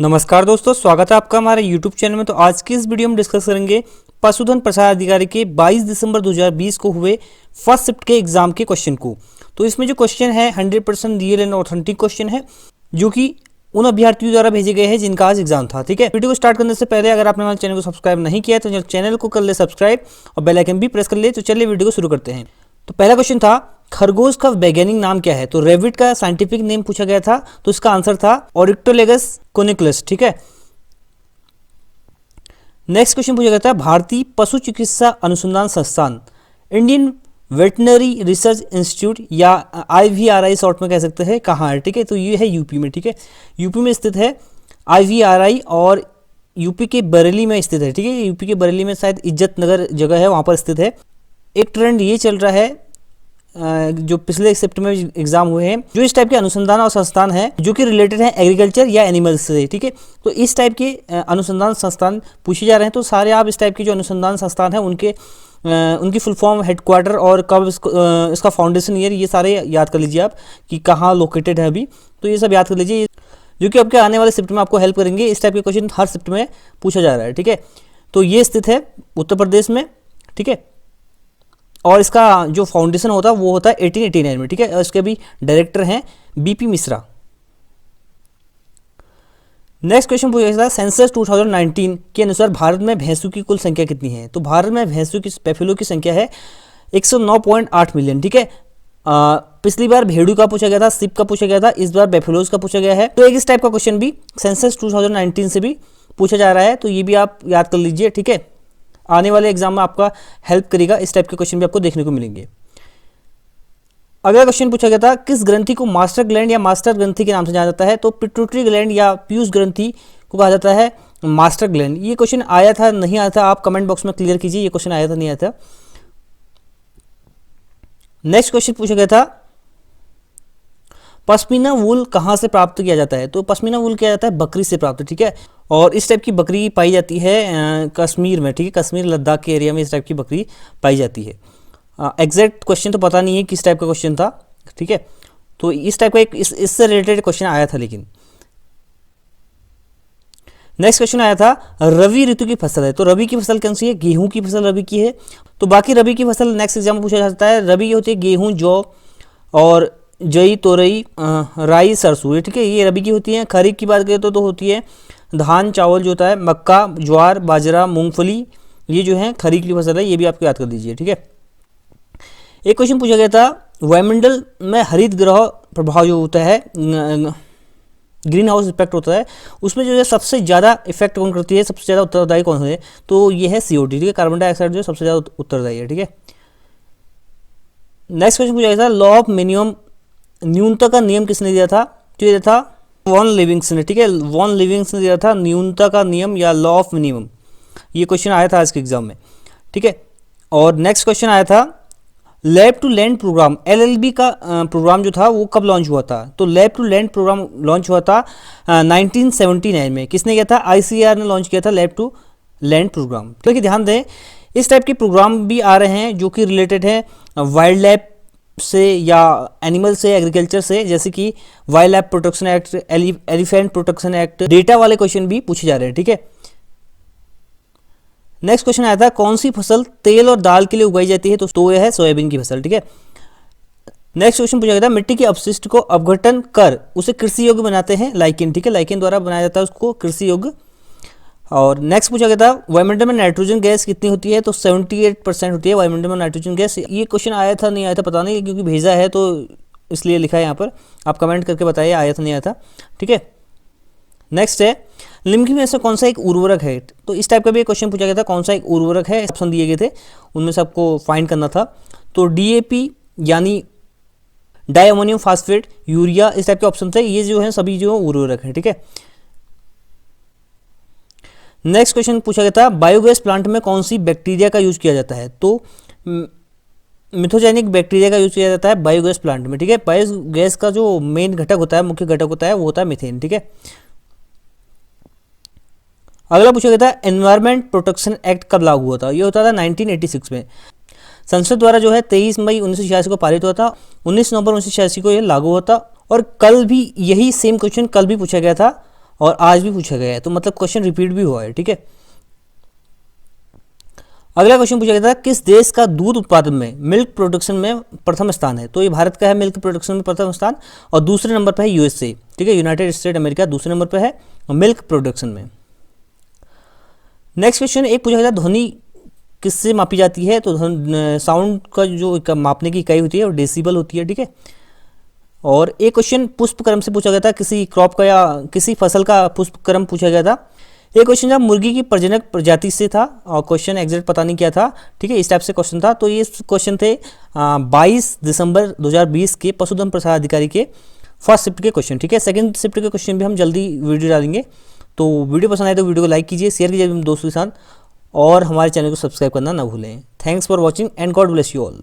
नमस्कार दोस्तों, स्वागत है आपका हमारे YouTube चैनल में। तो आज की इस वीडियो में डिस्कस करेंगे पशुधन प्रसार अधिकारी के 22 दिसंबर 2020 को हुए फर्स्ट शिफ्ट के एग्जाम के क्वेश्चन को। तो इसमें जो क्वेश्चन है 100% रियल एंड ऑथेंटिक क्वेश्चन है, जो कि उन अभ्यर्थियों द्वारा भेजे गए हैं जिनका आज एग्जाम था। ठीक है, वीडियो को स्टार्ट करने से पहले अगर आपने हमारे चैनल को सब्सक्राइब नहीं किया तो चैनल को कर ले सब्सक्राइब और बेल आइकन भी प्रेस कर ले। तो चलिए वीडियो को शुरू करते हैं। तो पहला क्वेश्चन था, खरगोश का वैज्ञानिक नाम क्या है? तो रेबिट का साइंटिफिक नेम पूछा गया था, तो इसका आंसर था ऑरिक्टोलेगस कोनिकलस। ठीक है, नेक्स्ट क्वेश्चन पूछा गया था, भारतीय पशु चिकित्सा अनुसंधान संस्थान इंडियन वेटनरी रिसर्च इंस्टीट्यूट या IVRI शॉर्ट में कह सकते हैं, कहाँ है? ठीक है, तो ये है यूपी में। ठीक है, यूपी में स्थित है IVRI और यूपी के बरेली में स्थित है। ठीक है, यूपी के बरेली में शायद इज्जत नगर जगह है, वहाँ पर स्थित है। एक ट्रेंड ये चल रहा है जो पिछले शिफ्ट में एग्जाम हुए हैं, जो इस टाइप के अनुसंधान और संस्थान है जो कि रिलेटेड है एग्रीकल्चर या एनिमल्स से। ठीक है, तो इस टाइप के अनुसंधान संस्थान पूछे जा रहे हैं। तो सारे आप इस टाइप के जो अनुसंधान संस्थान है उनकी फुल फॉर्म, हेडक्वार्टर और कब इसका फाउंडेशन ईयर, ये सारे याद कर लीजिए आप कि कहाँ लोकेटेड है अभी। तो ये सब याद कर लीजिए, जो कि आपके आने वाले शिफ्ट में आपको हेल्प करेंगे। इस टाइप के क्वेश्चन हर शिफ्ट में पूछा जा रहा है। ठीक है, तो ये स्थित है उत्तर प्रदेश में। ठीक है, और इसका जो फाउंडेशन होता है वो होता है 1889 में। ठीक है, और इसके भी डायरेक्टर हैं BP मिश्रा। नेक्स्ट क्वेश्चन पूछा गया था, सेंसस 2019 के अनुसार भारत में भैंसों की कुल संख्या कितनी है? तो भारत में भैंसों की, बैफेलो की संख्या है 109.8 मिलियन। ठीक है, पिछली बार भेड़ू का पूछा गया था, सिप का पूछा गया था, इस बार बैफेलोज का पूछा गया है। तो एक इस टाइप का क्वेश्चन भी सेंसस 2019 से भी पूछा जा रहा है, तो ये भी आप याद कर लीजिए। ठीक है, आने वाले एग्जाम में आपका हेल्प करेगा। इस टाइप के क्वेश्चन भी आपको देखने को मिलेंगे। अगला क्वेश्चन पूछा गया था, किस ग्रंथि को मास्टर ग्लैंड या मास्टर ग्रंथि के नाम से जाना जाता है? तो पिट्यूटरी ग्लैंड या पीयूष ग्रंथि को कहा जाता है मास्टर ग्लैंड। ये क्वेश्चन आया था, नहीं आया था, आप कमेंट बॉक्स में क्लियर कीजिए, ये क्वेश्चन आया था नहीं आया था। नेक्स्ट क्वेश्चन पूछा गया था, पश्मीना वूल कहाँ से प्राप्त किया जाता है? तो पश्मीना वूल किया जाता है बकरी से प्राप्त। ठीक है, और इस टाइप की बकरी पाई जाती है कश्मीर में। ठीक है, कश्मीर लद्दाख के एरिया में इस टाइप की बकरी पाई जाती है। एग्जैक्ट क्वेश्चन तो पता नहीं है किस टाइप का क्वेश्चन था। ठीक है, तो इस टाइप का एक इससे रिलेटेड क्वेश्चन आया था। लेकिन नेक्स्ट क्वेश्चन आया था, रवि ऋतु की फसल है। तो रवि की फसल कौन सी है? गेहूं की फसल रवि की है। तो बाकी रवि की फसल नेक्स्ट एग्जाम में पूछा जाता है। रवि की होती है गेहूं, जौ और जई, तोरई, राई, सरसों। ठीक है, ये रबी की होती है। खरीफ की बात करें तो होती है धान, चावल जो होता है, मक्का, ज्वार, बाजरा, मूंगफली, ये जो है खरीफ की फसल है। ये भी आपको याद कर दीजिए। ठीक है, एक क्वेश्चन पूछा गया था, वायुमंडल में हरित ग्रह प्रभाव जो होता है, ग्रीन हाउस इफेक्ट होता है, उसमें जो है सबसे ज़्यादा इफेक्ट कौन करती है, सबसे ज़्यादा उत्तरदायी कौन है? तो ये है CO2। ठीक है, कार्बन डाइऑक्साइड जो सबसे ज़्यादा उत्तरदायी है। ठीक है, नेक्स्ट क्वेश्चन पूछा गया था, लॉ ऑफ मिनिमम, न्यूनता का नियम किसने दिया था? तो ये था वॉन लिविंग्स्टन ने। ठीक है, वॉन लिविंग्स्टन ने दिया था न्यूनता का नियम या लॉ ऑफ मिनिमम। ये क्वेश्चन आया था आज के एग्जाम में। ठीक है, और नेक्स्ट क्वेश्चन आया था, lab to land programme, LLB का प्रोग्राम जो था वो कब लॉन्च हुआ था? तो lab to land programme launch हुआ था 1979 में। किसने किया था? ICAR ने लॉन्च किया था लैब टू लैंड प्रोग्राम। तो ध्यान दें, इस टाइप के प्रोग्राम भी आ रहे हैं जो कि रिलेटेड है वाइल्ड लाइफ से या एनिमल से, एग्रीकल्चर से, जैसे कि wild life protection act, elephant protection act, data वाले क्वेश्चन भी पूछे जा रहे हैं। ठीक है, नेक्स्ट क्वेश्चन आया था, कौन सी फसल तेल और दाल के लिए उगाई जाती है? तो यह है सोयाबीन की फसल। ठीक है, नेक्स्ट क्वेश्चन पूछा गया था, मिट्टी के अपशिष्ट को अपघटन कर उसे कृषि योग्य बनाते हैं लाइकेन। ठीक है, लाइकेन द्वारा बनाया जाता है उसको कृषि योग्य। और नेक्स्ट पूछा गया था, वायुमंडल में नाइट्रोजन गैस कितनी होती है? तो 78% होती है वायुमंडल में नाइट्रोजन गैस। ये क्वेश्चन आया था नहीं आया था पता नहीं, क्योंकि भेजा है तो इसलिए लिखा है यहाँ पर। आप कमेंट करके बताइए आया था नहीं आया था। ठीक है, नेक्स्ट है, निम्नलिखित में से कौन सा एक उर्वरक है? तो इस टाइप का भी क्वेश्चन पूछा गया था, कौन सा एक उर्वरक है? ऑप्शन दिए गए थे, उनमें से आपको फाइंड करना था। तो DAP यानी डाई अमोनियम फास्फेट, यूरिया, इस टाइप के ऑप्शन थे। ये जो है सभी जो उर्वरक है। ठीक है, नेक्स्ट क्वेश्चन पूछा गया था, बायोगैस प्लांट में कौन सी बैक्टीरिया का यूज किया जाता है? तो मिथोजेनिक बैक्टीरिया का यूज किया जाता है बायोगैस प्लांट में। ठीक है, बायोगैस का जो मेन घटक होता है, मुख्य घटक होता है, वो होता है मीथेन। ठीक है, अगला पूछा गया था, एनवायरमेंट प्रोटेक्शन एक्ट कब लागू हुआ था? ये होता था 1986 में। संसद द्वारा जो है 23 मई 1986 को पारित हुआ था, 19 नवंबर 1986 को ये लागू हुआ था। और कल भी यही सेम क्वेश्चन कल भी पूछा गया था और आज भी पूछा गया है, तो मतलब क्वेश्चन रिपीट भी हुआ है, ठीक है। अगला क्वेश्चन पूछा गया था किस देश का दूध उत्पादन में, मिल्क प्रोडक्शन में प्रथम स्थान है। तो ये भारत का है मिल्क प्रोडक्शन में प्रथम स्थान, और दूसरे नंबर पर है यूएसए, ठीक है, यूनाइटेड स्टेट अमेरिका दूसरे नंबर पर है मिल्क प्रोडक्शन में। नेक्स्ट क्वेश्चन एक पूछा गया था ध्वनि किससे मापी जाती है। तो साउंड का जो मापने की इकाई होती है वो डेसिबल होती है, ठीक है। और एक क्वेश्चन पुष्प क्रम से पूछा गया था, किसी क्रॉप का या किसी फसल का पुष्प क्रम पूछा गया था। एक क्वेश्चन था मुर्गी की प्रजनक प्रजाति से था, और क्वेश्चन एग्जैक्ट पता नहीं क्या था, ठीक है, इस टाइप से क्वेश्चन था। तो ये क्वेश्चन थे 22 दिसंबर 2020 के पशुधन प्रसार अधिकारी के फर्स्ट शिफ्ट के क्वेश्चन, ठीक है। सेकंड शिफ्ट के क्वेश्चन भी हम जल्दी वीडियो डालेंगे। तो वीडियो पसंद आए तो वीडियो को लाइक कीजिए, शेयर कीजिए अपने दोस्तों के साथ, और हमारे चैनल को सब्सक्राइब करना ना भूलें। Thanks for watching and God bless you all.